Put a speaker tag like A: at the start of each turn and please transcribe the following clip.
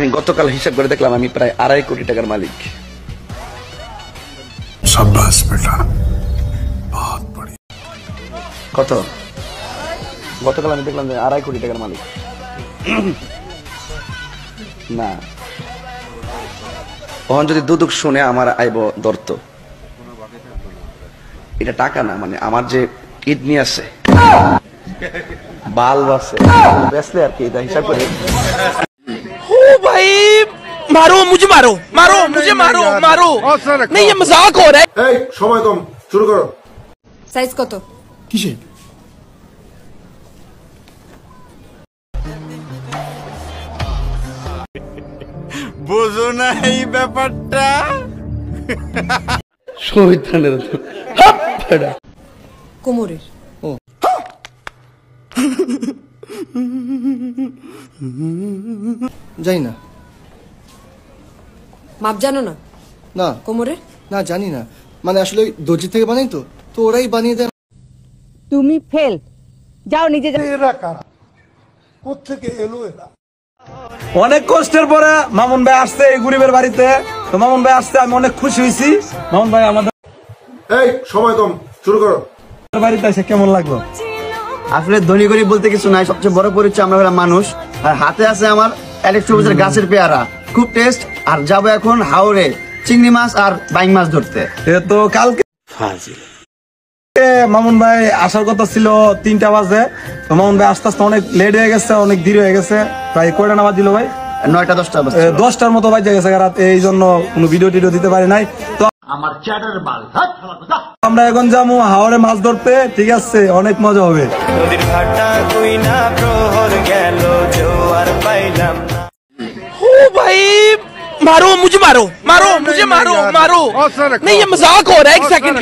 A: আমি গতকাল হিসাব করে দেখলাম আমি প্রায় 2.5 কোটি টাকার মালিক।
B: शाबाश बेटा, बहुत बढ़िया।
A: কত? গতকাল আমি দেখলাম যে 2.5 কোটি টাকার মালিক। না, তখন যদি দুদক শুনে আমার আইব দর্ত। এটা টাকা না, মানে আমার যে কিডনি আছে, বাল্ব আছে, বেসলে আর কি, এটা হিসাব করে।
C: ओ भाई मारो मुझे, मारो मारो मुझे, मारो मारो, नहीं ये मजाक हो रहा है।
B: এই সময় কম, শুরু করো।
D: সাইজ কত?
B: কিসে?
C: বুঝো না এই ব্যাপারটা।
A: শয়তানের তো
D: কোমরের।
E: জানি না।
D: মাপ জানো না?
E: না
D: কোমরের
E: না জানি না, মানে আসলে দর্জি থেকে বানাই তো ওরাই বানিয়ে দেয়।
F: তুমি ফেল, যাও নিজে যাও।
G: অনেক কষ্টের পরে মামুন ভাই আসছে এই গরিবের বাড়িতে। তো মামুন ভাই আসছে, আমি অনেক খুশি হয়েছি। মামুন ভাই আমাদের
B: এই সময় কম, শুরু করো।
G: বাড়িতে এসে কেমন লাগলো?
H: আসলে ধনী গরিব বলতে কিছু নাই, সবচেয়ে বড় পরিচয় আমরা হলাম মানুষ। আর হাতে আছে আমার ইলেকট্রোবুজের গাছের পেয়ারা, খুব টেস্ট। আর যাবো এখন হাওড়ে চিংড়ি মাছ আর বাইং মাছ ধরতে।
G: তো কালকে মামুন ভাই আসার কথা ছিল 3টা বাজে। তো মামুন ভাই আস্তে আস্তে অনেক লেট হয়ে গেছে, অনেক দেরি হয়ে গেছে। প্রায় কয়টা নামাজ দিল ভাই?
H: 9টা-10টা বাজে।
G: 10টার মতো বাজে গেছে রাত, এই জন্য কোনো ভিডিও টিডিও দিতে পারি নাই। তো আমরা এখন যাবো হাওড়ে মাছ ধরতে, ঠিক আছে? অনেক মজা হবে।
C: নদীর ঘাটা কই না প্রহর গেল, জোয়ার পাইলাম না। ओ भाई मारो मुझे, मारो मारो मुझे, मारो मारो, नहीं ये मजाक हो रहा है। एक सेकंड।